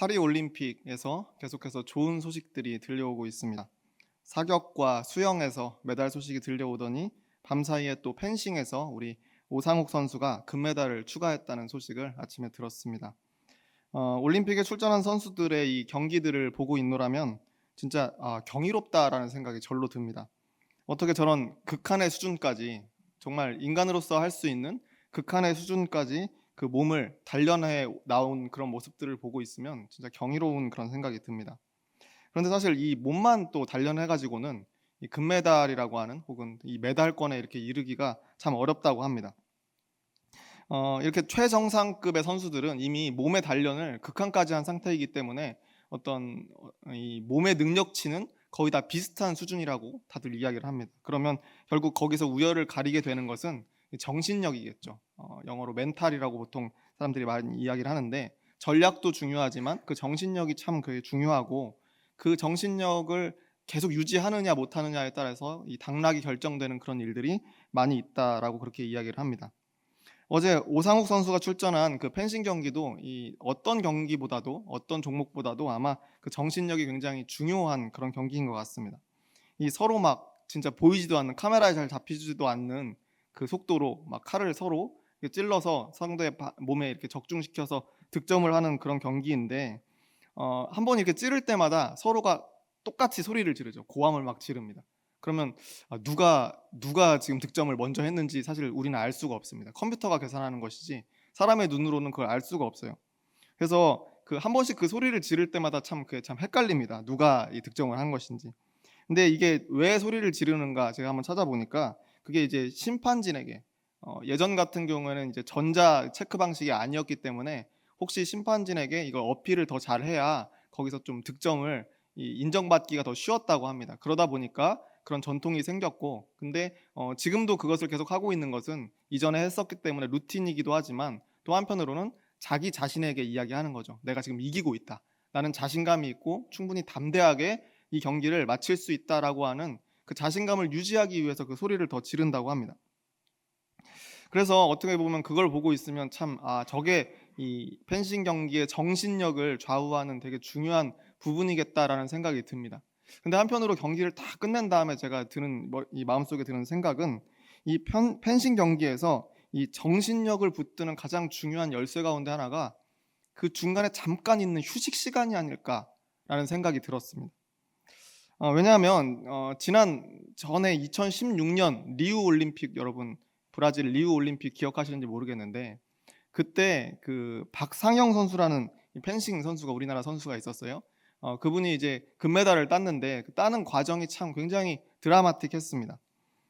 파리 올림픽에서 계속해서 좋은 소식들이 들려오고 있습니다. 사격과 수영에서 메달 소식이 들려오더니 밤사이에 또 펜싱에서 우리 오상욱 선수가 금메달을 추가했다는 소식을 아침에 들었습니다. 올림픽에 출전한 선수들의 이 경기들을 보고 있노라면 진짜 경이롭다라는 생각이 절로 듭니다. 어떻게 저런 극한의 수준까지, 정말 인간으로서 할 수 있는 극한의 수준까지 그 몸을 단련해 나온 그런 모습들을 보고 있으면 진짜 경이로운 그런 생각이 듭니다. 그런데 사실 이 몸만 또 단련해 가지고는 이 금메달이라고 하는, 혹은 이 메달권에 이렇게 이르기가 참 어렵다고 합니다. 이렇게 최정상급의 선수들은 이미 몸의 단련을 극한까지 한 상태이기 때문에 어떤 이 몸의 능력치는 거의 다 비슷한 수준이라고 다들 이야기를 합니다. 그러면 결국 거기서 우열을 가리게 되는 것은 정신력이겠죠. 영어로 멘탈이라고 보통 사람들이 많이 이야기를 하는데, 전략도 중요하지만 그 정신력이 참 그게 중요하고, 그 정신력을 계속 유지하느냐 못하느냐에 따라서 이 당락이 결정되는 그런 일들이 많이 있다라고 그렇게 이야기를 합니다. 어제 오상욱 선수가 출전한 그 펜싱 경기도 이 어떤 경기보다도, 어떤 종목보다도 아마 그 정신력이 굉장히 중요한 그런 경기인 것 같습니다. 이 서로 막 진짜 보이지도 않는, 카메라에 잘 잡히지도 않는 그 속도로 막 칼을 서로 찔러서 상대 몸에 이렇게 적중시켜서 득점을 하는 그런 경기인데, 한 번 이렇게 찌를 때마다 서로가 똑같이 소리를 지르죠. 고함을 막 지릅니다. 그러면 누가 지금 득점을 먼저 했는지 사실 우리는 알 수가 없습니다. 컴퓨터가 계산하는 것이지 사람의 눈으로는 그걸 알 수가 없어요. 그래서 그 한 번씩 그 소리를 지를 때마다 참 그게 참 헷갈립니다. 누가 이 득점을 한 것인지. 근데 이게 왜 소리를 지르는가 제가 한번 찾아보니까, 그게 이제 심판진에게, 예전 같은 경우에는 이제 전자 체크 방식이 아니었기 때문에 혹시 심판진에게 이걸 어필을 더 잘해야 거기서 좀 득점을 인정받기가 더 쉬웠다고 합니다. 그러다 보니까 그런 전통이 생겼고, 근데 지금도 그것을 계속 하고 있는 것은 이전에 했었기 때문에 루틴이기도 하지만, 또 한편으로는 자기 자신에게 이야기하는 거죠. 내가 지금 이기고 있다. 나는 자신감이 있고 충분히 담대하게 이 경기를 마칠 수 있다라고 하는 그 자신감을 유지하기 위해서 그 소리를 더 지른다고 합니다. 그래서 어떻게 보면 그걸 보고 있으면 참, 저게 이 펜싱 경기의 정신력을 좌우하는 되게 중요한 부분이겠다라는 생각이 듭니다. 근데 한편으로 경기를 다 끝낸 다음에 제가 드는 이 마음속에 드는 생각은, 이 펜싱 경기에서 이 정신력을 붙드는 가장 중요한 열쇠 가운데 하나가 그 중간에 잠깐 있는 휴식 시간이 아닐까라는 생각이 들었습니다. 왜냐하면 지난 전에 2016년 리우 올림픽, 여러분 브라질 리우 올림픽 기억하시는지 모르겠는데, 그때 그 박상영 선수라는 이 펜싱 선수가, 우리나라 선수가 있었어요. 그분이 이제 금메달을 땄는데 그 따는 과정이 참 굉장히 드라마틱했습니다.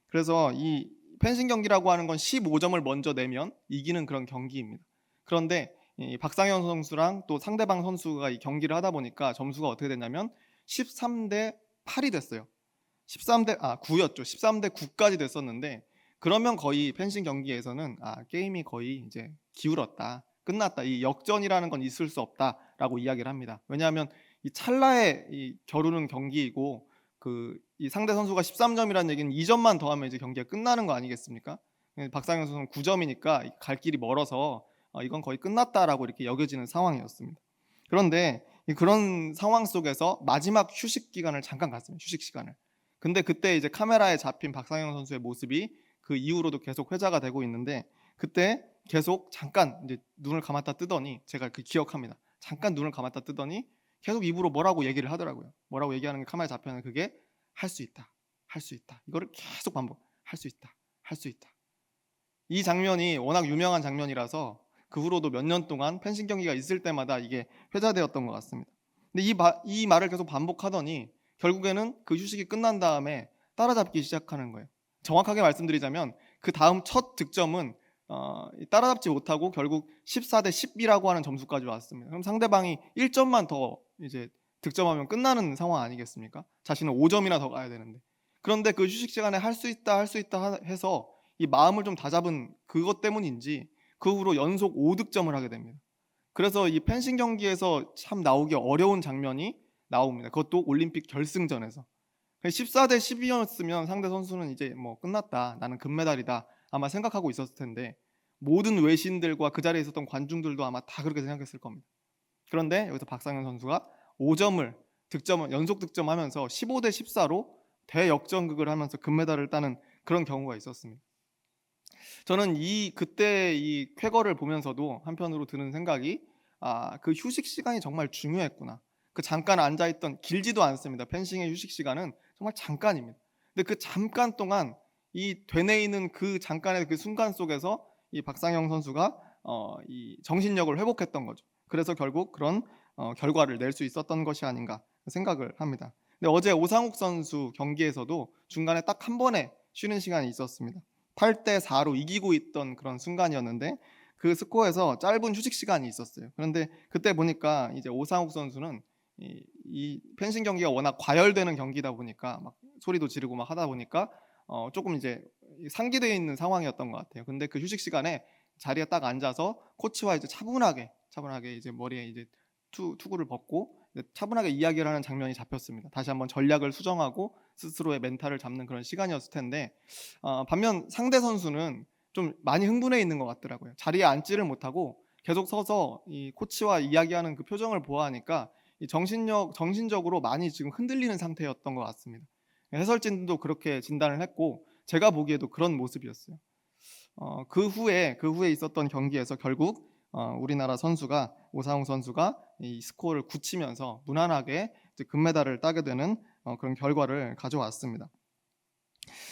그래서 이 펜싱 경기라고 하는 건 15점을 먼저 내면 이기는 그런 경기입니다. 그런데 이 박상현 선수랑 또 상대방 선수가 이 경기를 하다 보니까 점수가 어떻게 됐냐면 13대 8이 됐어요. 9였죠. 13대 9까지 됐었는데, 그러면 거의 펜싱 경기에서는 게임이 거의 이제 기울었다, 끝났다, 이 역전이라는 건 있을 수 없다라고 이야기를 합니다. 왜냐하면 이 찰나에 이 겨루는 경기이고, 이 상대 선수가 13점이라는 얘기는 2점만 더하면 이제 경기가 끝나는 거 아니겠습니까? 박상현 선수는 9점이니까 갈 길이 멀어서 이건 거의 끝났다라고 이렇게 여겨지는 상황이었습니다. 그런데 그런 상황 속에서 마지막 휴식 기간을 잠깐 갔습니다. 휴식 시간을. 근데 그때 이제 카메라에 잡힌 박상현 선수의 모습이 그 이후로도 계속 회자가 되고 있는데, 그때 계속 잠깐 이제 눈을 감았다 뜨더니, 제가 그 기억합니다. 잠깐 눈을 감았다 뜨더니 계속 입으로 뭐라고 얘기를 하더라고요. 뭐라고 얘기하는 게 카메라에 잡혀는, 그게 할 수 있다, 할 수 있다. 이거를 계속 반복. 할 수 있다, 할 수 있다. 이 장면이 워낙 유명한 장면이라서 그 후로도 몇 년 동안 펜싱 경기가 있을 때마다 이게 회자되었던 것 같습니다. 근데 이 말을 계속 반복하더니 결국에는 그 휴식이 끝난 다음에 따라잡기 시작하는 거예요. 정확하게 말씀드리자면 그 다음 첫 득점은 따라잡지 못하고 결국 14대 10이라고 하는 점수까지 왔습니다. 그럼 상대방이 1점만 더 이제 득점하면 끝나는 상황 아니겠습니까? 자신은 5점이나 더 가야 되는데. 그런데 그 휴식 시간에 할 수 있다, 할 수 있다 해서 이 마음을 좀 다잡은 그것 때문인지 그 후로 연속 5득점을 하게 됩니다. 그래서 이 펜싱 경기에서 참 나오기 어려운 장면이 나옵니다. 그것도 올림픽 결승전에서. 14대 12였으면 상대 선수는 이제 뭐 끝났다, 나는 금메달이다 아마 생각하고 있었을 텐데, 모든 외신들과 그 자리에 있었던 관중들도 아마 다 그렇게 생각했을 겁니다. 그런데 여기서 박상현 선수가 5점을 득점을 연속 득점하면서 15대 14로 대역전극을 하면서 금메달을 따는 그런 경우가 있었습니다. 저는 그때 이 쾌거를 보면서도 한편으로 드는 생각이 그 휴식 시간이 정말 중요했구나. 그 잠깐 앉아 있던 길지도 않습니다. 펜싱의 휴식 시간은 정말 잠깐입니다. 근데 그 잠깐 동안 이 되뇌이는 그 잠깐의 그 순간 속에서 이 박상영 선수가 이 정신력을 회복했던 거죠. 그래서 결국 그런 결과를 낼 수 있었던 것이 아닌가 생각을 합니다. 근데 어제 오상욱 선수 경기에서도 중간에 딱 한 번의 쉬는 시간이 있었습니다. 8대 4로 이기고 있던 그런 순간이었는데 그 스코어에서 짧은 휴식 시간이 있었어요. 그런데 그때 보니까 이제 오상욱 선수는 이 펜싱 경기가 워낙 과열되는 경기다 보니까 막 소리도 지르고 막 하다 보니까 조금 이제 상기되어 있는 상황이었던 것 같아요. 근데 그 휴식 시간에 자리에 딱 앉아서 코치와 이제 차분하게 이제 머리에 이제 투구를 벗고 차분하게 이야기를 하는 장면이 잡혔습니다. 다시 한번 전략을 수정하고 스스로의 멘탈을 잡는 그런 시간이었을 텐데 반면 상대 선수는 좀 많이 흥분해 있는 것 같더라고요. 자리에 앉지를 못하고 계속 서서 이 코치와 이야기하는 그 표정을 보아하니까 이 정신적으로 많이 지금 흔들리는 상태였던 것 같습니다. 해설진도 그렇게 진단을 했고 제가 보기에도 그런 모습이었어요. 그 후에 있었던 경기에서 결국 우리나라 선수가 오상욱 선수가 이 스코어를 굳히면서 무난하게 이제 금메달을 따게 되는 그런 결과를 가져왔습니다.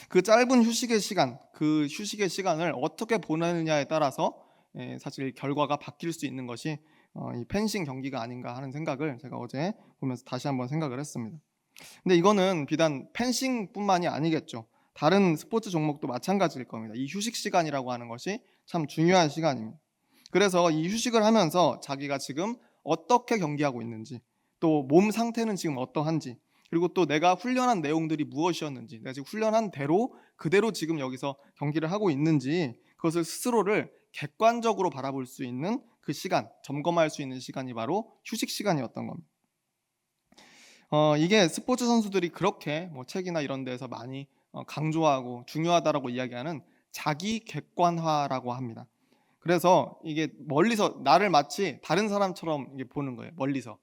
그 짧은 휴식의 시간, 그 휴식의 시간을 어떻게 보내느냐에 따라서 사실 결과가 바뀔 수 있는 것이 이 펜싱 경기가 아닌가 하는 생각을 제가 어제 보면서 다시 한번 생각을 했습니다. 근데 이거는 비단 펜싱뿐만이 아니겠죠. 다른 스포츠 종목도 마찬가지일 겁니다. 이 휴식 시간이라고 하는 것이 참 중요한 시간입니다. 그래서 이 휴식을 하면서 자기가 지금 어떻게 경기하고 있는지, 또 몸 상태는 지금 어떠한지, 그리고 또 내가 훈련한 내용들이 무엇이었는지, 내가 지금 훈련한 대로 그대로 지금 여기서 경기를 하고 있는지, 그것을 스스로를 객관적으로 바라볼 수 있는 그 시간, 점검할 수 있는 시간이 바로 휴식 시간이었던 겁니다. 이게 스포츠 선수들이 그렇게 뭐 책이나 이런 데서 많이 강조하고 중요하다라고 이야기하는 자기 객관화라고 합니다. 그래서 이게 멀리서 나를 마치 다른 사람처럼 이게 보는 거예요. 멀리서.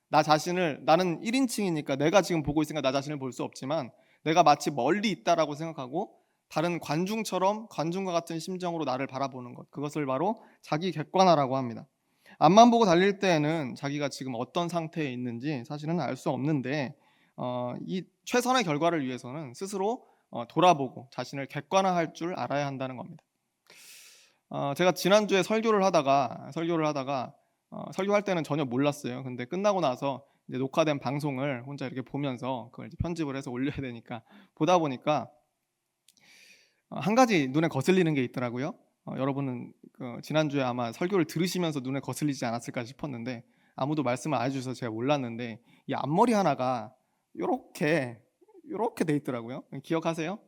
나 자신을 나는 1인칭이니까 내가 지금 보고 있으니까 나 자신을 볼 수 없지만 내가 마치 멀리 있다라고 생각하고 다른 관중처럼 관중과 같은 심정으로 나를 바라보는 것. 그것을 바로 자기 객관화라고 합니다. 앞만 보고 달릴 때에는 자기가 지금 어떤 상태에 있는지 사실은 알 수 없는데 이 최선의 결과를 위해서는 스스로 돌아보고 자신을 객관화할 줄 알아야 한다는 겁니다. 제가 지난주에 설교를 하다가 설교할 때는 전혀 몰랐어요. 근데 끝나고 나서 이제 녹화된 방송을 혼자 이렇게 보면서 그걸 이제 편집을 해서 올려야 되니까 보다 보니까 한 가지 눈에 거슬리는 게 있더라고요. 여러분은 지난주에 아마 설교를 들으시면서 눈에 거슬리지 않았을까 싶었는데 아무도 말씀을 안 해주셔서 제가 몰랐는데 이 앞머리 하나가 요렇게 돼 있더라고요. 기억하세요?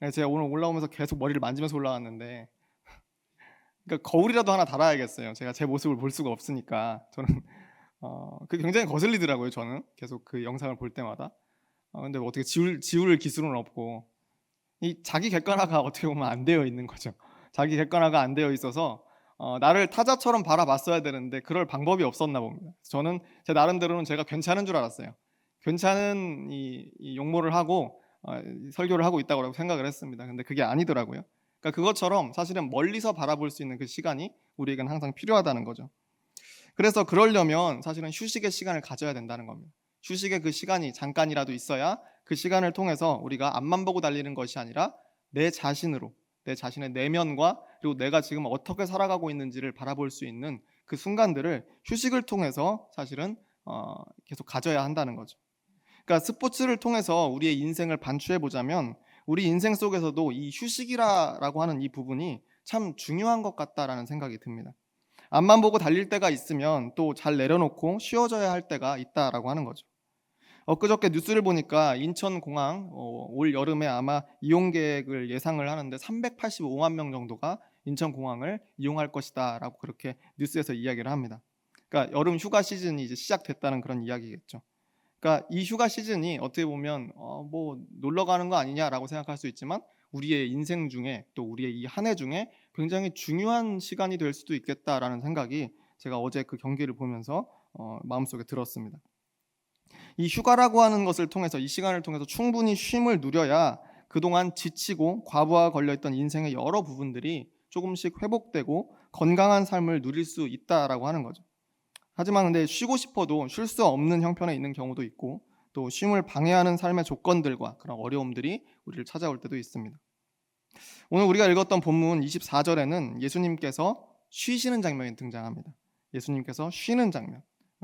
네, 제가 오늘 올라오면서 계속 머리를 만지면서 올라왔는데 그러니까 거울이라도 하나 달아야겠어요. 제가 제 모습을 볼 수가 없으니까 저는 그게 굉장히 거슬리더라고요. 저는 계속 그 영상을 볼 때마다. 근데 뭐 어떻게 지울 기술은 없고 이 자기 객관화가 어떻게 보면 안 되어 있는 거죠. 자기 객관화가 안 되어 있어서 나를 타자처럼 바라봤어야 되는데 그럴 방법이 없었나 봅니다. 저는 제 나름대로는 제가 괜찮은 줄 알았어요. 괜찮은 이 용모를 하고 설교를 하고 있다고 생각을 했습니다. 근데 그게 아니더라고요. 그러니까 그것처럼 사실은 멀리서 바라볼 수 있는 그 시간이 우리에겐 항상 필요하다는 거죠. 그래서 그러려면 사실은 휴식의 시간을 가져야 된다는 겁니다. 휴식의 그 시간이 잠깐이라도 있어야 그 시간을 통해서 우리가 앞만 보고 달리는 것이 아니라 내 자신으로, 내 자신의 내면과 그리고 내가 지금 어떻게 살아가고 있는지를 바라볼 수 있는 그 순간들을 휴식을 통해서 사실은 계속 가져야 한다는 거죠. 그러니까 스포츠를 통해서 우리의 인생을 반추해 보자면 우리 인생 속에서도 이 휴식이라고 하는 이 부분이 참 중요한 것 같다라는 생각이 듭니다. 앞만 보고 달릴 때가 있으면 또 잘 내려놓고 쉬어져야 할 때가 있다라고 하는 거죠. 엊그저께 뉴스를 보니까 인천공항 올 여름에 아마 이용객을 예상을 하는데 385만 명 정도가 인천공항을 이용할 것이다라고 그렇게 뉴스에서 이야기를 합니다. 그러니까 여름 휴가 시즌이 이제 시작됐다는 그런 이야기겠죠. 그러니까 이 휴가 시즌이 어떻게 보면 뭐 놀러 가는 거 아니냐라고 생각할 수 있지만 우리의 인생 중에 또 우리의 이 한 해 중에 굉장히 중요한 시간이 될 수도 있겠다라는 생각이 제가 어제 그 경기를 보면서 마음속에 들었습니다. 이 휴가라고 하는 것을 통해서, 이 시간을 통해서 충분히 쉼을 누려야 그동안 지치고 과부하 걸려있던 인생의 여러 부분들이 조금씩 회복되고 건강한 삶을 누릴 수 있다라고 하는 거죠. 하지만 근데 쉬고 싶어도 쉴 수 없는 형편에 있는 경우도 있고, 또 쉼을 방해하는 삶의 조건들과 그런 어려움들이 우리를 찾아올 때도 있습니다. 오늘 우리가 읽었던 본문 24절에는 예수님께서 쉬시는 장면이 등장합니다. 예수님께서 쉬는 장면,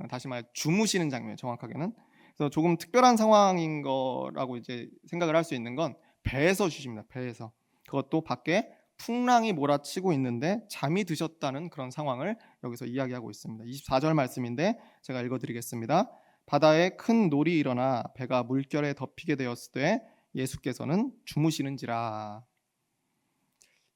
다시 말해 주무시는 장면, 정확하게는. 그래서 조금 특별한 상황인 거라고 이제 생각을 할 수 있는 건 배에서 쉬십니다. 배에서. 그것도 밖에 풍랑이 몰아치고 있는데 잠이 드셨다는 그런 상황을 여기서 이야기하고 있습니다. 24절 말씀인데 제가 읽어드리겠습니다. 바다에 큰 놀이 일어나 배가 물결에 덮이게 되었을 때 예수께서는 주무시는지라.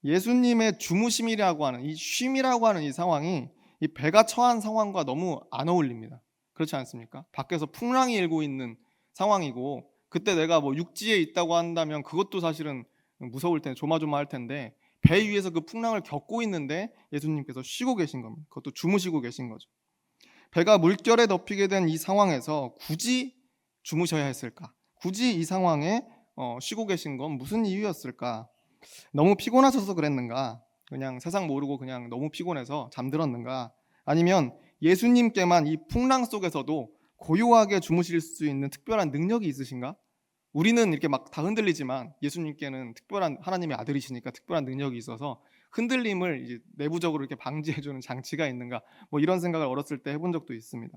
예수님의 주무심이라고 하는, 이 쉼이라고 하는 이 상황이 이 배가 처한 상황과 너무 안 어울립니다. 그렇지 않습니까? 밖에서 풍랑이 일고 있는 상황이고, 그때 내가 뭐 육지에 있다고 한다면 그것도 사실은 무서울 텐데, 조마조마할 텐데, 배 위에서 그 풍랑을 겪고 있는데 예수님께서 쉬고 계신 겁니다. 그것도 주무시고 계신 거죠. 배가 물결에 덮이게 된 이 상황에서 굳이 주무셔야 했을까? 굳이 이 상황에 쉬고 계신 건 무슨 이유였을까? 너무 피곤하셔서 그랬는가? 그냥 세상 모르고 그냥 너무 피곤해서 잠들었는가? 아니면 예수님께만 이 풍랑 속에서도 고요하게 주무실 수 있는 특별한 능력이 있으신가? 우리는 이렇게 막 다 흔들리지만 예수님께는 특별한, 하나님의 아들이시니까 특별한 능력이 있어서 흔들림을 이제 내부적으로 이렇게 방지해주는 장치가 있는가? 뭐 이런 생각을 어렸을 때 해본 적도 있습니다.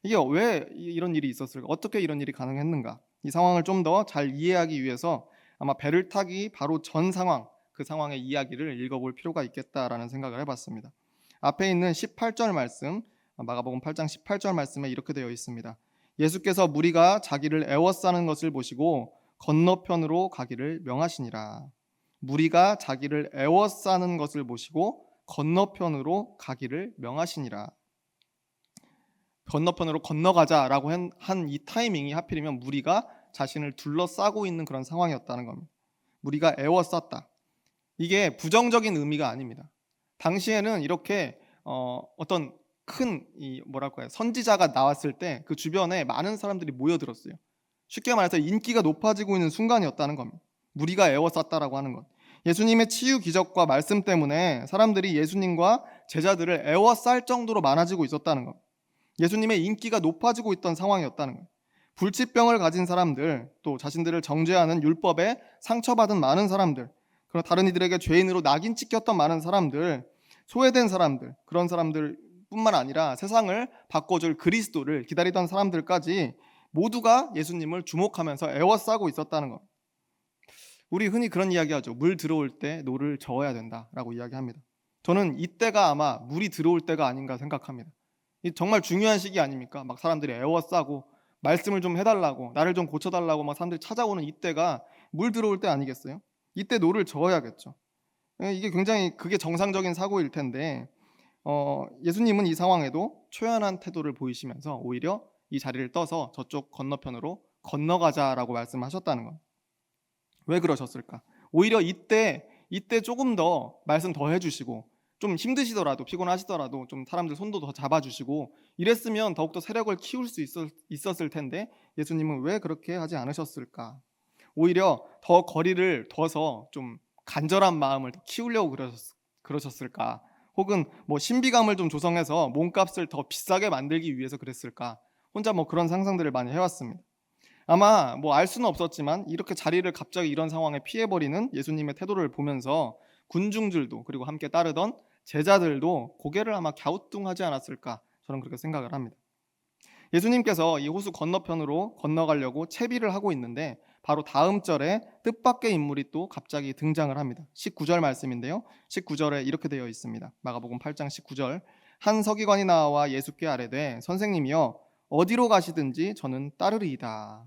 이게 왜 이런 일이 있었을까? 어떻게 이런 일이 가능했는가? 이 상황을 좀 더 잘 이해하기 위해서 아마 배를 타기 바로 전 상황, 그 상황의 이야기를 읽어볼 필요가 있겠다라는 생각을 해봤습니다. 앞에 있는 18절 말씀, 마가복음 8장 18절 말씀에 이렇게 되어 있습니다. 예수께서 무리가 자기를 애워싸는 것을 보시고 건너편으로 가기를 명하시니라. 무리가 자기를 애워싸는 것을 보시고 건너편으로 가기를 명하시니라. 건너편으로 건너가자라고 한 이 타이밍이 하필이면 무리가 자신을 둘러싸고 있는 그런 상황이었다는 겁니다. 무리가 애워쌌다. 이게 부정적인 의미가 아닙니다. 당시에는 이렇게 어떤 큰 뭐랄까요, 선지자가 나왔을 때 그 주변에 많은 사람들이 모여들었어요. 쉽게 말해서 인기가 높아지고 있는 순간이었다는 겁니다. 무리가 애워쌌다라고 하는 것. 예수님의 치유 기적과 말씀 때문에 사람들이 예수님과 제자들을 애워쌀 정도로 많아지고 있었다는 것. 예수님의 인기가 높아지고 있던 상황이었다는 것. 불치병을 가진 사람들, 또 자신들을 정죄하는 율법에 상처받은 많은 사람들, 그리고 다른 이들에게 죄인으로 낙인 찍혔던 많은 사람들, 소외된 사람들, 그런 사람들 뿐만 아니라 세상을 바꿔줄 그리스도를 기다리던 사람들까지 모두가 예수님을 주목하면서 애워싸고 있었다는 것. 우리 흔히 그런 이야기하죠. 물 들어올 때 노를 저어야 된다라고 이야기합니다. 저는 이때가 아마 물이 들어올 때가 아닌가 생각합니다. 이 정말 중요한 시기 아닙니까? 막 사람들이 애워싸고 말씀을 좀 해달라고, 나를 좀 고쳐달라고 막 사람들이 찾아오는 이때가 물 들어올 때 아니겠어요? 이때 노를 저어야겠죠. 이게 굉장히 그게 정상적인 사고일 텐데 예수님은 이 상황에도 초연한 태도를 보이시면서 오히려 이 자리를 떠서 저쪽 건너편으로 건너가자라고 말씀하셨다는 것. 왜 그러셨을까? 오히려 이때 조금 더 말씀 더 해주시고, 좀 힘드시더라도, 피곤하시더라도 좀 사람들 손도 더 잡아주시고 이랬으면 더욱더 세력을 키울 수 있었을 텐데 예수님은 왜 그렇게 하지 않으셨을까? 오히려 더 거리를 둬서 좀 간절한 마음을 더 키우려고 그러셨을까? 혹은 뭐 신비감을 좀 조성해서 몸값을 더 비싸게 만들기 위해서 그랬을까? 혼자 뭐 그런 상상들을 많이 해왔습니다. 아마 뭐 알 수는 없었지만 이렇게 자리를 갑자기 이런 상황에 피해버리는 예수님의 태도를 보면서 군중들도, 그리고 함께 따르던 제자들도 고개를 아마 갸우뚱하지 않았을까, 저는 그렇게 생각을 합니다. 예수님께서 이 호수 건너편으로 건너가려고 채비를 하고 있는데 바로 다음 절에 뜻밖의 인물이 또 갑자기 등장을 합니다. 19절 말씀인데요. 19절에 이렇게 되어 있습니다. 마가복음 8장 19절. 한 서기관이 나와 예수께 아뢰되 선생님이여 어디로 가시든지 저는 따르리이다.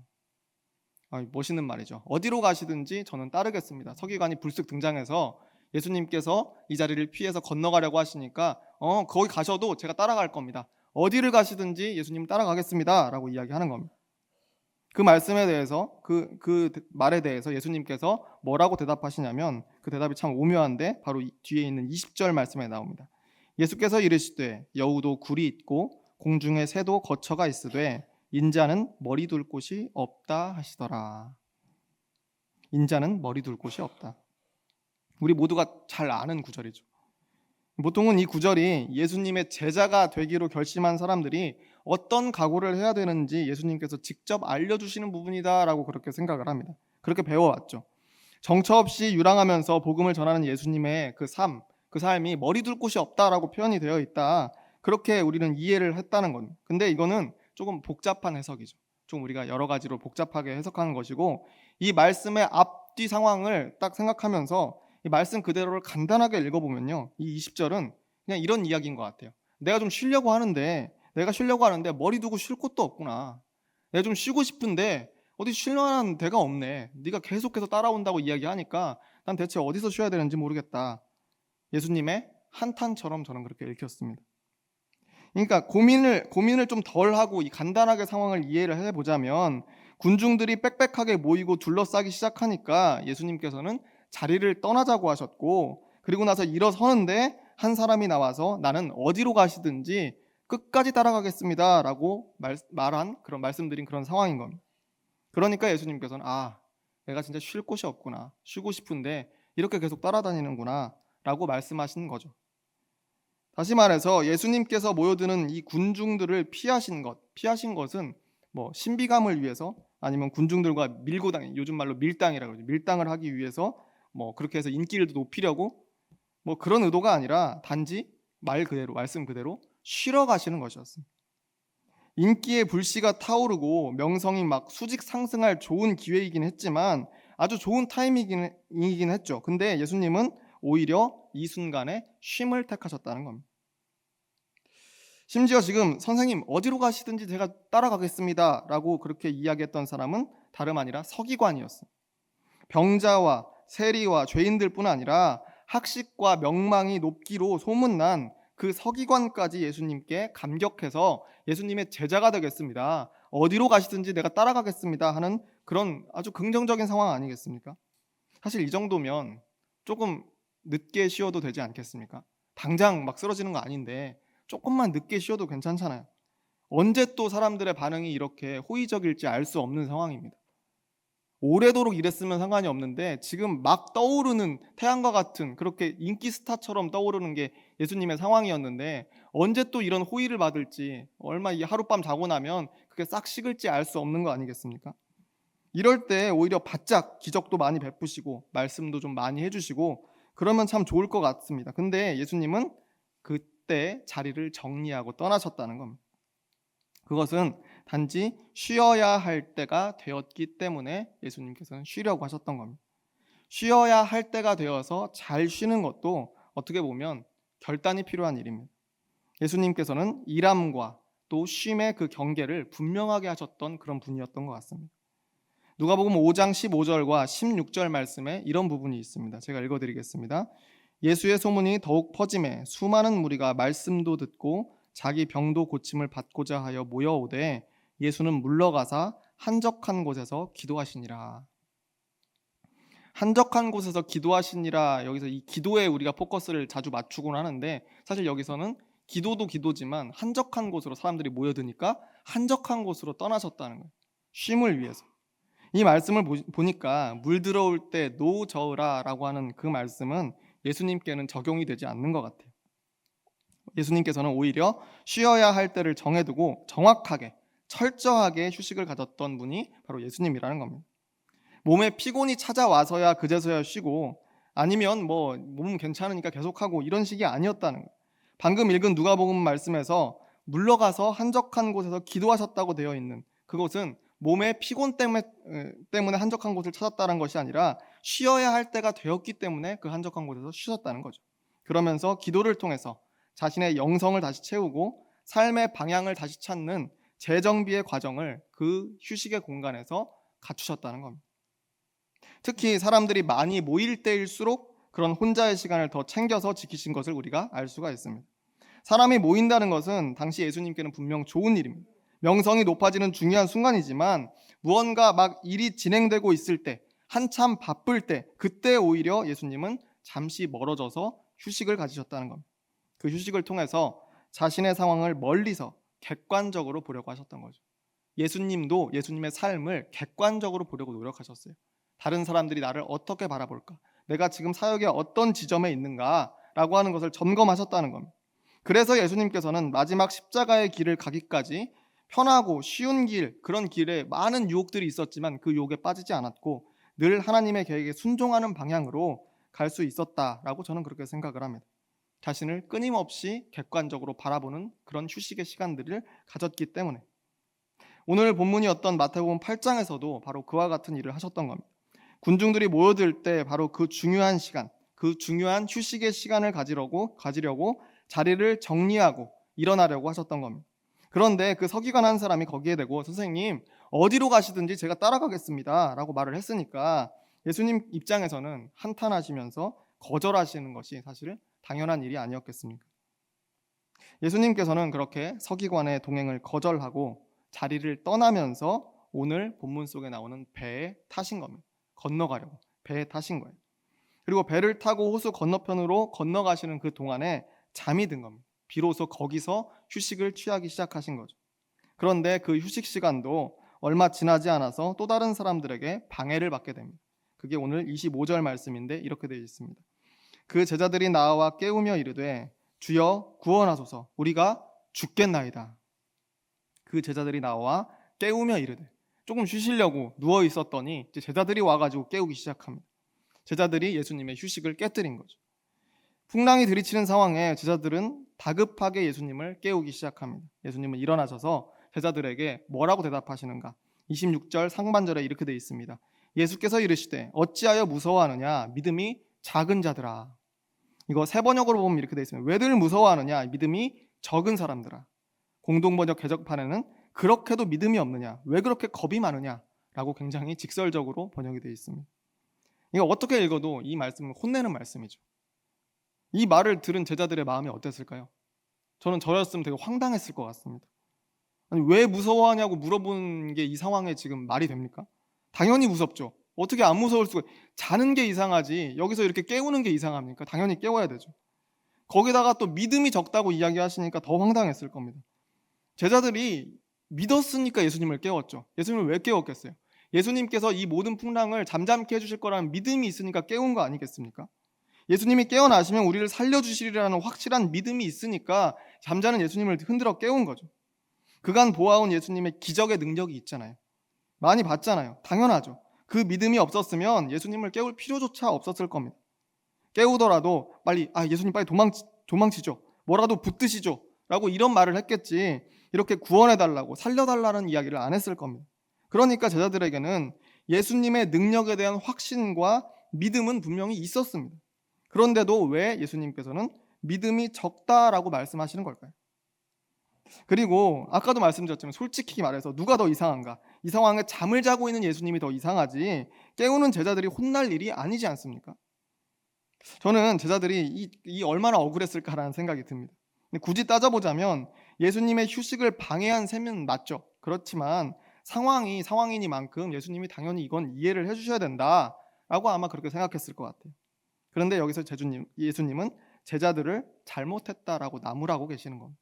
멋있는 말이죠. 어디로 가시든지 저는 따르겠습니다. 서기관이 불쑥 등장해서 예수님께서 이 자리를 피해서 건너가려고 하시니까 거기 가셔도 제가 따라갈 겁니다. 어디를 가시든지 예수님 따라가겠습니다 라고 이야기하는 겁니다. 그 말씀에 대해서 그 말에 대해서 예수님께서 뭐라고 대답하시냐면 그 대답이 참 오묘한데 바로 뒤에 있는 20절 말씀에 나옵니다. 예수께서 이르시되 여우도 굴이 있고 공중에 새도 거처가 있으되 인자는 머리 둘 곳이 없다 하시더라. 인자는 머리 둘 곳이 없다. 우리 모두가 잘 아는 구절이죠. 보통은 이 구절이 예수님의 제자가 되기로 결심한 사람들이 어떤 각오를 해야 되는지 예수님께서 직접 알려주시는 부분이다라고 그렇게 생각을 합니다. 그렇게 배워왔죠. 정처 없이 유랑하면서 복음을 전하는 예수님의 그 삶이 머리 둘 곳이 없다라고 표현이 되어 있다. 그렇게 우리는 이해를 했다는 겁니다. 근데 이거는 조금 복잡한 해석이죠. 좀 우리가 여러 가지로 복잡하게 해석하는 것이고, 이 말씀의 앞뒤 상황을 딱 생각하면서 이 말씀 그대로를 간단하게 읽어보면요, 이 20절은 그냥 이런 이야기인 것 같아요. 내가 쉬려고 하는데 머리 두고 쉴 곳도 없구나. 내가 좀 쉬고 싶은데 어디 쉴 만한 데가 없네. 네가 계속해서 따라온다고 이야기하니까 난 대체 어디서 쉬어야 되는지 모르겠다. 예수님의 한탄처럼 저는 그렇게 읽혔습니다. 그러니까 고민을 좀 덜 하고 이 간단하게 상황을 이해를 해보자면, 군중들이 빽빽하게 모이고 둘러싸기 시작하니까 예수님께서는 자리를 떠나자고 하셨고, 그리고 나서 일어서는데 한 사람이 나와서 나는 어디로 가시든지 끝까지 따라가겠습니다 라고 말씀드린 그런 상황인 겁니다. 그러니까 예수님께서는 내가 진짜 쉴 곳이 없구나, 쉬고 싶은데 이렇게 계속 따라다니는구나 라고 말씀하신 거죠. 다시 말해서 예수님께서 모여드는 이 군중들을 피하신 것은 뭐 신비감을 위해서, 아니면 군중들과 요즘 말로 밀당이라고 하죠. 밀당을 하기 위해서 뭐 그렇게 해서 인기를 높이려고 뭐 그런 의도가 아니라 단지 말씀 그대로 쉬러 가시는 것이었습니다. 인기의 불씨가 타오르고 명성이 막 수직 상승할 좋은 기회이긴 했지만 아주 좋은 타이밍이긴 했죠. 근데 예수님은 오히려 이 순간에 쉼을 택하셨다는 겁니다. 심지어 지금 선생님 어디로 가시든지 제가 따라가겠습니다 라고 그렇게 이야기했던 사람은 다름 아니라 서기관이었어요. 병자와 세리와 죄인들뿐 아니라 학식과 명망이 높기로 소문난 그 서기관까지 예수님께 감격해서 예수님의 제자가 되겠습니다, 어디로 가시든지 내가 따라가겠습니다 하는 그런 아주 긍정적인 상황 아니겠습니까? 사실 이 정도면 조금 늦게 쉬어도 되지 않겠습니까? 당장 막 쓰러지는 거 아닌데 조금만 늦게 쉬어도 괜찮잖아요. 언제 또 사람들의 반응이 이렇게 호의적일지 알 수 없는 상황입니다. 오래도록 일했으면 상관이 없는데 지금 막 떠오르는 태양과 같은 그렇게 인기 스타처럼 떠오르는 게 예수님의 상황이었는데 언제 또 이런 호의를 받을지, 얼마 이 하룻밤 자고 나면 그게 싹 식을지 알 수 없는 거 아니겠습니까? 이럴 때 오히려 바짝 기적도 많이 베푸시고 말씀도 좀 많이 해주시고 그러면 참 좋을 것 같습니다. 근데 예수님은 그때 자리를 정리하고 떠나셨다는 겁니다. 그것은 단지 쉬어야 할 때가 되었기 때문에 예수님께서는 쉬려고 하셨던 겁니다. 쉬어야 할 때가 되어서 잘 쉬는 것도 어떻게 보면 결단이 필요한 일입니다. 예수님께서는 일함과 또 쉼의 그 경계를 분명하게 하셨던 그런 분이었던 것 같습니다. 누가복음 5장 15절과 16절 말씀에 이런 부분이 있습니다. 제가 읽어드리겠습니다. 예수의 소문이 더욱 퍼짐에 수많은 무리가 말씀도 듣고 자기 병도 고침을 받고자 하여 모여오되 예수는 물러가사 한적한 곳에서 기도하시니라. 한적한 곳에서 기도하시니라, 여기서 이 기도에 우리가 포커스를 자주 맞추곤 하는데 사실 여기서는 기도도 기도지만 한적한 곳으로 사람들이 모여드니까 한적한 곳으로 떠나셨다는 거예요. 쉼을 위해서. 이 말씀을 보니까 물 들어올 때 노 저으라 라고 하는 그 말씀은 예수님께는 적용이 되지 않는 것 같아요. 예수님께서는 오히려 쉬어야 할 때를 정해두고 정확하게 철저하게 휴식을 가졌던 분이 바로 예수님이라는 겁니다. 몸에 피곤이 찾아와서야 그제서야 쉬고, 아니면 뭐 몸은 괜찮으니까 계속하고 이런 식이 아니었다는 거예요. 방금 읽은 누가복음 말씀에서 물러가서 한적한 곳에서 기도하셨다고 되어 있는 그것은 몸의 피곤 때문에 한적한 곳을 찾았다는 것이 아니라 쉬어야 할 때가 되었기 때문에 그 한적한 곳에서 쉬셨다는 거죠. 그러면서 기도를 통해서 자신의 영성을 다시 채우고 삶의 방향을 다시 찾는 재정비의 과정을 그 휴식의 공간에서 갖추셨다는 겁니다. 특히 사람들이 많이 모일 때일수록 그런 혼자의 시간을 더 챙겨서 지키신 것을 우리가 알 수가 있습니다. 사람이 모인다는 것은 당시 예수님께는 분명 좋은 일입니다. 명성이 높아지는 중요한 순간이지만 무언가 막 일이 진행되고 있을 때, 한참 바쁠 때, 그때 오히려 예수님은 잠시 멀어져서 휴식을 가지셨다는 겁니다. 그 휴식을 통해서 자신의 상황을 멀리서 객관적으로 보려고 하셨던 거죠. 예수님도 예수님의 삶을 객관적으로 보려고 노력하셨어요. 다른 사람들이 나를 어떻게 바라볼까? 내가 지금 사역의 어떤 지점에 있는가라고 하는 것을 점검하셨다는 겁니다. 그래서 예수님께서는 마지막 십자가의 길을 가기까지 편하고 쉬운 길, 그런 길에 많은 유혹들이 있었지만 그 유혹에 빠지지 않았고 늘 하나님의 계획에 순종하는 방향으로 갈 수 있었다라고 저는 그렇게 생각을 합니다. 자신을 끊임없이 객관적으로 바라보는 그런 휴식의 시간들을 가졌기 때문에 오늘 본문이었던 마태복음 8장에서도 바로 그와 같은 일을 하셨던 겁니다. 군중들이 모여들 때 바로 그 중요한 시간, 그 중요한 휴식의 시간을 가지려고 자리를 정리하고 일어나려고 하셨던 겁니다. 그런데 그 서기관 한 사람이 거기에 대고 선생님 어디로 가시든지 제가 따라가겠습니다 라고 말을 했으니까 예수님 입장에서는 한탄하시면서 거절하시는 것이 사실 당연한 일이 아니었겠습니까? 예수님께서는 그렇게 서기관의 동행을 거절하고 자리를 떠나면서 오늘 본문 속에 나오는 배에 타신 겁니다. 건너가려고 배에 타신 거예요. 그리고 배를 타고 호수 건너편으로 건너가시는 그 동안에 잠이 든 겁니다. 비로소 거기서 휴식을 취하기 시작하신 거죠. 그런데 그 휴식 시간도 얼마 지나지 않아서 또 다른 사람들에게 방해를 받게 됩니다. 그게 오늘 25절 말씀인데 이렇게 되어 있습니다. 그 제자들이 나와 깨우며 이르되 주여 구원하소서 우리가 죽겠나이다. 그 제자들이 나와 깨우며 이르되 조금 쉬시려고 누워 있었더니 이제 제자들이 와가지고 깨우기 시작합니다. 제자들이 예수님의 휴식을 깨뜨린 거죠. 풍랑이 들이치는 상황에 제자들은 다급하게 예수님을 깨우기 시작합니다. 예수님은 일어나셔서 제자들에게 뭐라고 대답하시는가? 26절 상반절에 이렇게 되어 있습니다. 예수께서 이르시되 어찌하여 무서워하느냐 믿음이 작은 자들아. 이거 세 번역으로 보면 이렇게 되어 있습니다. 왜들 무서워하느냐 믿음이 적은 사람들아. 공동번역 개정판에는 그렇게도 믿음이 없느냐 왜 그렇게 겁이 많으냐 라고 굉장히 직설적으로 번역이 되어 있습니다. 이거 어떻게 읽어도 이 말씀은 혼내는 말씀이죠. 이 말을 들은 제자들의 마음이 어땠을까요? 저는 저였으면 되게 황당했을 것 같습니다. 아니, 왜 무서워하냐고 물어보는 게 이 상황에 지금 말이 됩니까? 당연히 무섭죠. 어떻게 안 무서울 수가? 자는 게 이상하지 여기서 이렇게 깨우는 게 이상합니까? 당연히 깨워야 되죠. 거기다가 또 믿음이 적다고 이야기하시니까 더 황당했을 겁니다. 제자들이 믿었으니까 예수님을 깨웠죠. 예수님을 왜 깨웠겠어요? 예수님께서 이 모든 풍랑을 잠잠케 해주실 거라는 믿음이 있으니까 깨운 거 아니겠습니까? 예수님이 깨어나시면 우리를 살려주시리라는 확실한 믿음이 있으니까 잠자는 예수님을 흔들어 깨운 거죠. 그간 보아온 예수님의 기적의 능력이 있잖아요. 많이 봤잖아요. 당연하죠. 그 믿음이 없었으면 예수님을 깨울 필요조차 없었을 겁니다. 깨우더라도 빨리 예수님 빨리 도망치죠. 뭐라도 붙드시죠. 라고 이런 말을 했겠지 이렇게 구원해달라고 살려달라는 이야기를 안 했을 겁니다. 그러니까 제자들에게는 예수님의 능력에 대한 확신과 믿음은 분명히 있었습니다. 그런데도 왜 예수님께서는 믿음이 적다라고 말씀하시는 걸까요? 그리고 아까도 말씀드렸지만 솔직히 말해서 누가 더 이상한가? 이 상황에 잠을 자고 있는 예수님이 더 이상하지 깨우는 제자들이 혼날 일이 아니지 않습니까? 저는 제자들이 이 얼마나 억울했을까라는 생각이 듭니다. 근데 굳이 따져보자면 예수님의 휴식을 방해한 셈은 맞죠. 그렇지만 상황이니만큼 예수님이 당연히 이건 이해를 해주셔야 된다라고 아마 그렇게 생각했을 것 같아요. 그런데 여기서 예수님은 제자들을 잘못했다라고 나무라고 계시는 겁니다.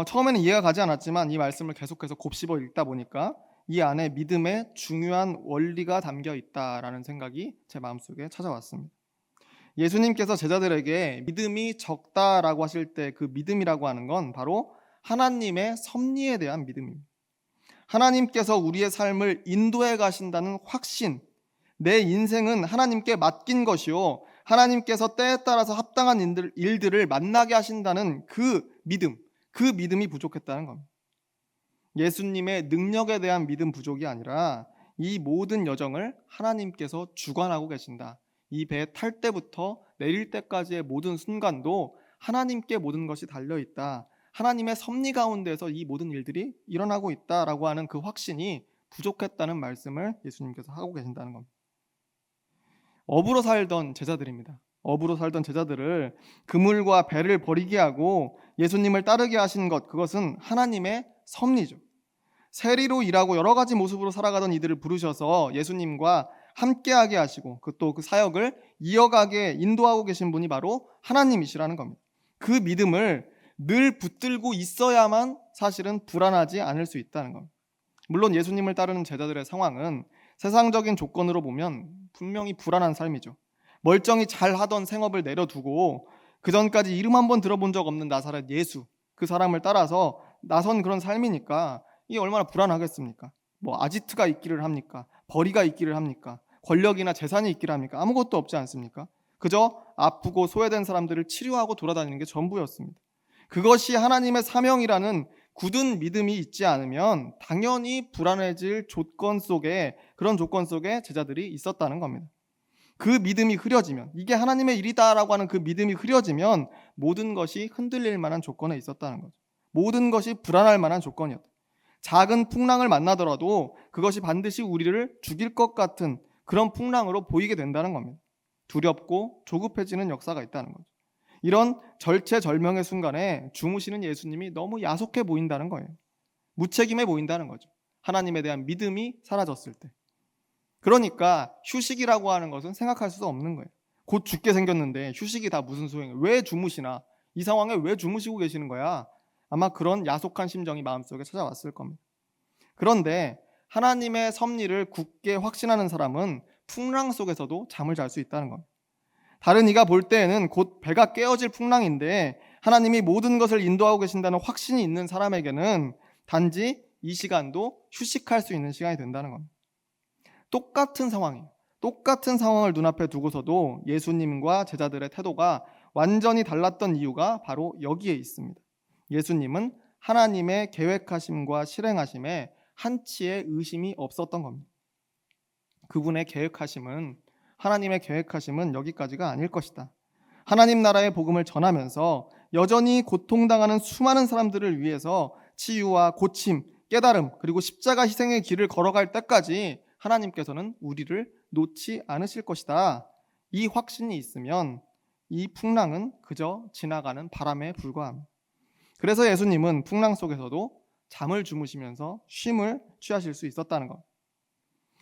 처음에는 이해가 가지 않았지만 이 말씀을 계속해서 곱씹어 읽다 보니까 이 안에 믿음의 중요한 원리가 담겨 있다라는 생각이 제 마음속에 찾아왔습니다. 예수님께서 제자들에게 믿음이 적다라고 하실 때 그 믿음이라고 하는 건 바로 하나님의 섭리에 대한 믿음입니다. 하나님께서 우리의 삶을 인도해 가신다는 확신, 내 인생은 하나님께 맡긴 것이요 하나님께서 때에 따라서 합당한 일들을 만나게 하신다는 그 믿음이 부족했다는 겁니다. 예수님의 능력에 대한 믿음 부족이 아니라 이 모든 여정을 하나님께서 주관하고 계신다. 이 배 탈 때부터 내릴 때까지의 모든 순간도 하나님께 모든 것이 달려있다. 하나님의 섭리 가운데서 이 모든 일들이 일어나고 있다라고 하는 그 확신이 부족했다는 말씀을 예수님께서 하고 계신다는 겁니다. 업으로 살던 제자들입니다. 업으로 살던 제자들을 그물과 배를 버리게 하고 예수님을 따르게 하신 것, 그것은 하나님의 섭리죠. 세리로 일하고 여러 가지 모습으로 살아가던 이들을 부르셔서 예수님과 함께하게 하시고 또 그 사역을 이어가게 인도하고 계신 분이 바로 하나님이시라는 겁니다. 그 믿음을 늘 붙들고 있어야만 사실은 불안하지 않을 수 있다는 겁니다. 물론 예수님을 따르는 제자들의 상황은 세상적인 조건으로 보면 분명히 불안한 삶이죠. 멀쩡히 잘 하던 생업을 내려두고 그전까지 이름 한번 들어본 적 없는 나사렛 예수, 그 사람을 따라서 나선 그런 삶이니까 이게 얼마나 불안하겠습니까? 뭐 아지트가 있기를 합니까? 벌이가 있기를 합니까? 권력이나 재산이 있기를 합니까? 아무것도 없지 않습니까? 그저 아프고 소외된 사람들을 치료하고 돌아다니는 게 전부였습니다. 그것이 하나님의 사명이라는 굳은 믿음이 있지 않으면 당연히 불안해질 그런 조건 속에 제자들이 있었다는 겁니다. 그 믿음이 흐려지면, 이게 하나님의 일이다라고 하는 그 믿음이 흐려지면 모든 것이 흔들릴 만한 조건에 있었다는 거죠. 모든 것이 불안할 만한 조건이었다. 작은 풍랑을 만나더라도 그것이 반드시 우리를 죽일 것 같은 그런 풍랑으로 보이게 된다는 겁니다. 두렵고 조급해지는 역사가 있다는 거죠. 이런 절체절명의 순간에 주무시는 예수님이 너무 야속해 보인다는 거예요. 무책임해 보인다는 거죠. 하나님에 대한 믿음이 사라졌을 때. 그러니까 휴식이라고 하는 것은 생각할 수 없는 거예요. 곧 죽게 생겼는데 휴식이 다 무슨 소용이에요? 왜 주무시나? 이 상황에 왜 주무시고 계시는 거야? 아마 그런 야속한 심정이 마음속에 찾아왔을 겁니다. 그런데 하나님의 섭리를 굳게 확신하는 사람은 풍랑 속에서도 잠을 잘 수 있다는 겁니다. 다른 이가 볼 때에는 곧 배가 깨어질 풍랑인데 하나님이 모든 것을 인도하고 계신다는 확신이 있는 사람에게는 단지 이 시간도 휴식할 수 있는 시간이 된다는 겁니다. 똑같은 상황이에요. 똑같은 상황을 눈앞에 두고서도 예수님과 제자들의 태도가 완전히 달랐던 이유가 바로 여기에 있습니다. 예수님은 하나님의 계획하심과 실행하심에 한치의 의심이 없었던 겁니다. 그분의 계획하심은, 하나님의 계획하심은 여기까지가 아닐 것이다. 하나님 나라의 복음을 전하면서 여전히 고통당하는 수많은 사람들을 위해서 치유와 고침, 깨달음, 그리고 십자가 희생의 길을 걸어갈 때까지 하나님께서는 우리를 놓지 않으실 것이다. 이 확신이 있으면 이 풍랑은 그저 지나가는 바람에 불과합니다. 그래서 예수님은 풍랑 속에서도 잠을 주무시면서 쉼을 취하실 수 있었다는 것.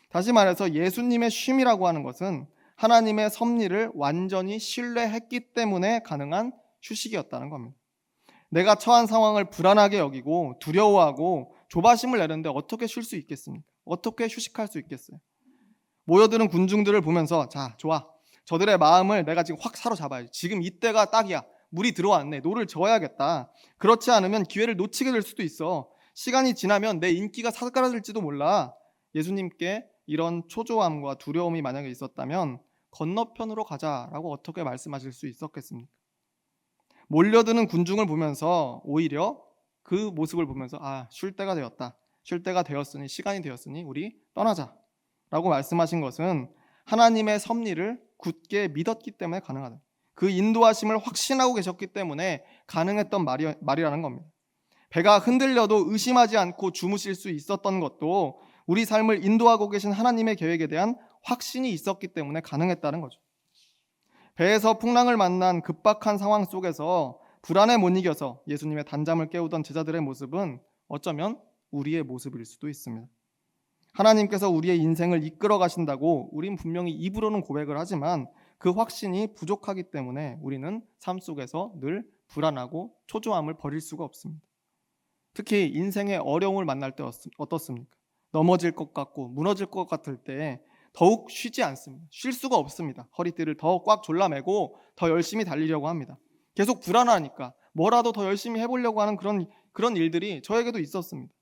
다시 말해서 예수님의 쉼이라고 하는 것은 하나님의 섭리를 완전히 신뢰했기 때문에 가능한 휴식이었다는 겁니다. 내가 처한 상황을 불안하게 여기고 두려워하고 조바심을 내는데 어떻게 쉴 수 있겠습니까? 어떻게 휴식할 수 있겠어요? 모여드는 군중들을 보면서 자, 좋아. 저들의 마음을 내가 지금 확 사로잡아야지. 지금 이때가 딱이야. 물이 들어왔네. 노를 저어야겠다. 그렇지 않으면 기회를 놓치게 될 수도 있어. 시간이 지나면 내 인기가 사그라들지도 몰라. 예수님께 이런 초조함과 두려움이 만약에 있었다면 건너편으로 가자라고 어떻게 말씀하실 수 있었겠습니까? 몰려드는 군중을 보면서 오히려 그 모습을 보면서 쉴 때가 되었다. 쉴 때가 되었으니, 시간이 되었으니 우리 떠나자라고 말씀하신 것은 하나님의 섭리를 굳게 믿었기 때문에 가능하다. 그 인도하심을 확신하고 계셨기 때문에 가능했던 말이라는 겁니다. 배가 흔들려도 의심하지 않고 주무실 수 있었던 것도 우리 삶을 인도하고 계신 하나님의 계획에 대한 확신이 있었기 때문에 가능했다는 거죠. 배에서 풍랑을 만난 급박한 상황 속에서 불안에 못 이겨서 예수님의 단잠을 깨우던 제자들의 모습은 어쩌면 우리의 모습일 수도 있습니다. 하나님께서 우리의 인생을 이끌어 가신다고 우린 분명히 입으로는 고백을 하지만 그 확신이 부족하기 때문에 우리는 삶 속에서 늘 불안하고 초조함을 버릴 수가 없습니다. 특히 인생의 어려움을 만날 때 어떻습니까? 넘어질 것 같고 무너질 것 같을 때 더욱 쉬지 않습니다. 쉴 수가 없습니다. 허리띠를 더 꽉 졸라매고 더 열심히 달리려고 합니다. 계속 불안하니까 뭐라도 더 열심히 해보려고 하는 그런 일들이 저에게도 있었습니다.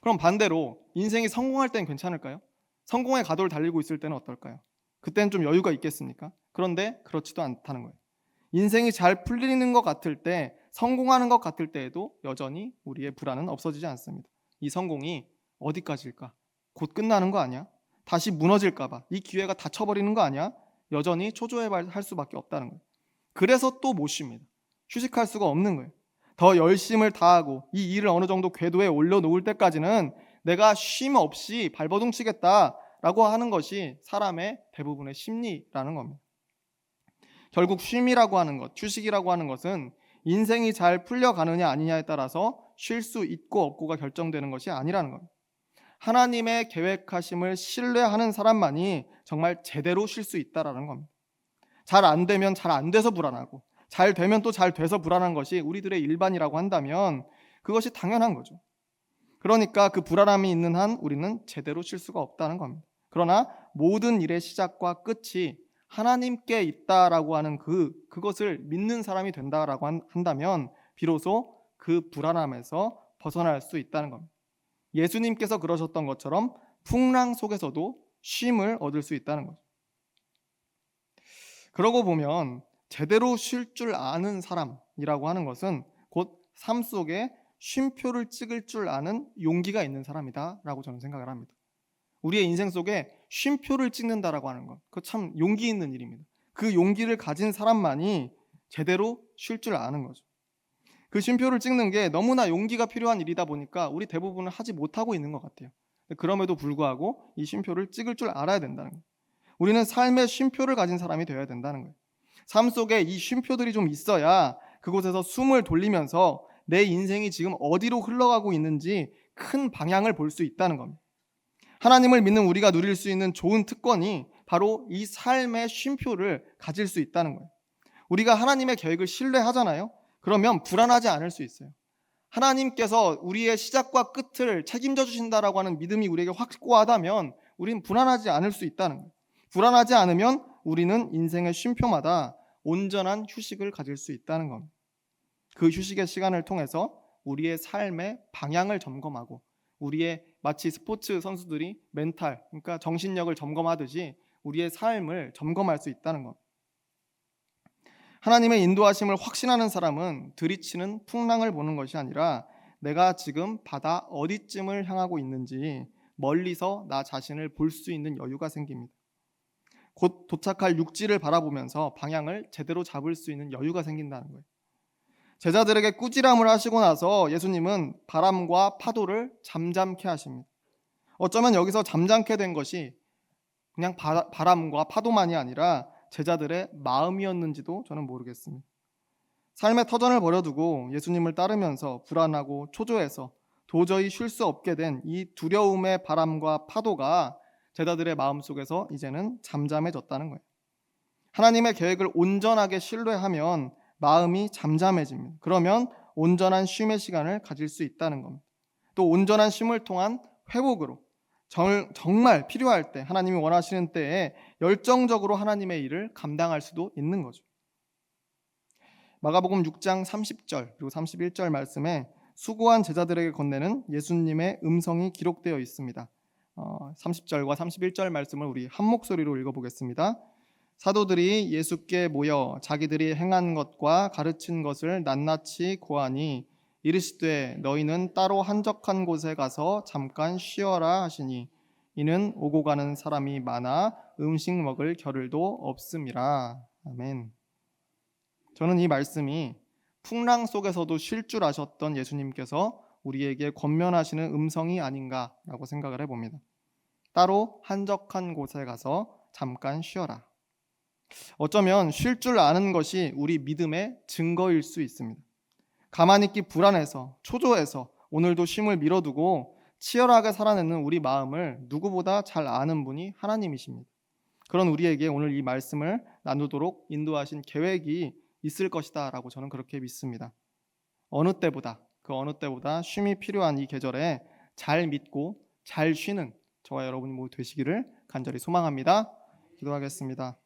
그럼 반대로 인생이 성공할 때는 괜찮을까요? 성공의 가도를 달리고 있을 때는 어떨까요? 그때는 좀 여유가 있겠습니까? 그런데 그렇지도 않다는 거예요. 인생이 잘 풀리는 것 같을 때, 성공하는 것 같을 때에도 여전히 우리의 불안은 없어지지 않습니다. 이 성공이 어디까지일까? 곧 끝나는 거 아니야? 다시 무너질까 봐. 이 기회가 닫혀버리는 거 아니야? 여전히 초조해할 수밖에 없다는 거예요. 그래서 또 못 쉽니다. 휴식할 수가 없는 거예요. 더 열심을 다하고 이 일을 어느 정도 궤도에 올려놓을 때까지는 내가 쉼 없이 발버둥 치겠다라고 하는 것이 사람의 대부분의 심리라는 겁니다. 결국 쉼이라고 하는 것, 휴식이라고 하는 것은 인생이 잘 풀려가느냐 아니냐에 따라서 쉴 수 있고 없고가 결정되는 것이 아니라는 겁니다. 하나님의 계획하심을 신뢰하는 사람만이 정말 제대로 쉴 수 있다라는 겁니다. 잘 안 되면 잘 안 돼서 불안하고, 잘 되면 또 잘 돼서 불안한 것이 우리들의 일반이라고 한다면 그것이 당연한 거죠. 그러니까 그 불안함이 있는 한 우리는 제대로 쉴 수가 없다는 겁니다. 그러나 모든 일의 시작과 끝이 하나님께 있다라고 하는 그것을 믿는 사람이 된다라고 한다면 비로소 그 불안함에서 벗어날 수 있다는 겁니다. 예수님께서 그러셨던 것처럼 풍랑 속에서도 쉼을 얻을 수 있다는 거죠. 그러고 보면 제대로 쉴 줄 아는 사람이라고 하는 것은 곧 삶 속에 쉼표를 찍을 줄 아는 용기가 있는 사람이다라고 저는 생각을 합니다. 우리의 인생 속에 쉼표를 찍는다라고 하는 것, 그거 참 용기 있는 일입니다. 그 용기를 가진 사람만이 제대로 쉴 줄 아는 거죠. 그 쉼표를 찍는 게 너무나 용기가 필요한 일이다 보니까 우리 대부분은 하지 못하고 있는 것 같아요. 그럼에도 불구하고 이 쉼표를 찍을 줄 알아야 된다는 거예요. 우리는 삶의 쉼표를 가진 사람이 되어야 된다는 거예요. 삶 속에 이 쉼표들이 좀 있어야 그곳에서 숨을 돌리면서 내 인생이 지금 어디로 흘러가고 있는지 큰 방향을 볼 수 있다는 겁니다. 하나님을 믿는 우리가 누릴 수 있는 좋은 특권이 바로 이 삶의 쉼표를 가질 수 있다는 거예요. 우리가 하나님의 계획을 신뢰하잖아요. 그러면 불안하지 않을 수 있어요. 하나님께서 우리의 시작과 끝을 책임져 주신다라고 하는 믿음이 우리에게 확고하다면 우리는 불안하지 않을 수 있다는 거예요. 불안하지 않으면 우리는 인생의 쉼표마다 온전한 휴식을 가질 수 있다는 겁니다. 그 휴식의 시간을 통해서 우리의 삶의 방향을 점검하고 우리의 마치 스포츠 선수들이 멘탈, 그러니까 정신력을 점검하듯이 우리의 삶을 점검할 수 있다는 겁니다. 하나님의 인도하심을 확신하는 사람은 들이치는 풍랑을 보는 것이 아니라 내가 지금 바다 어디쯤을 향하고 있는지 멀리서 나 자신을 볼 수 있는 여유가 생깁니다. 곧 도착할 육지를 바라보면서 방향을 제대로 잡을 수 있는 여유가 생긴다는 거예요. 제자들에게 꾸지람을 하시고 나서 예수님은 바람과 파도를 잠잠케 하십니다. 어쩌면 여기서 잠잠케 된 것이 그냥 바람과 파도만이 아니라 제자들의 마음이었는지도 저는 모르겠습니다. 삶의 터전을 버려두고 예수님을 따르면서 불안하고 초조해서 도저히 쉴 수 없게 된 이 두려움의 바람과 파도가 제자들의 마음속에서 이제는 잠잠해졌다는 거예요. 하나님의 계획을 온전하게 신뢰하면 마음이 잠잠해집니다. 그러면 온전한 쉼의 시간을 가질 수 있다는 겁니다. 또 온전한 쉼을 통한 회복으로 정말 필요할 때 하나님이 원하시는 때에 열정적으로 하나님의 일을 감당할 수도 있는 거죠. 마가복음 6장 30절 그리고 31절 말씀에 수고한 제자들에게 건네는 예수님의 음성이 기록되어 있습니다. 30절과 31절 말씀을 우리 한 목소리로 읽어보겠습니다. 사도들이 예수께 모여 자기들이 행한 것과 가르친 것을 낱낱이 고하니 이르시되 너희는 따로 한적한 곳에 가서 잠깐 쉬어라 하시니 이는 오고 가는 사람이 많아 음식 먹을 겨를도 없음이라. 아멘. 저는 이 말씀이 풍랑 속에서도 쉴 줄 아셨던 예수님께서 우리에게 권면하시는 음성이 아닌가라고 생각을 해봅니다. 따로 한적한 곳에 가서 잠깐 쉬어라. 어쩌면 쉴 줄 아는 것이 우리 믿음의 증거일 수 있습니다. 가만히 있기 불안해서 초조해서 오늘도 쉼을 미뤄두고 치열하게 살아내는 우리 마음을 누구보다 잘 아는 분이 하나님이십니다. 그런 우리에게 오늘 이 말씀을 나누도록 인도하신 계획이 있을 것이다 라고 저는 그렇게 믿습니다. 그 어느 때보다 쉼이 필요한 이 계절에 잘 믿고 잘 쉬는 저와 여러분이 모두 되시기를 간절히 소망합니다. 기도하겠습니다.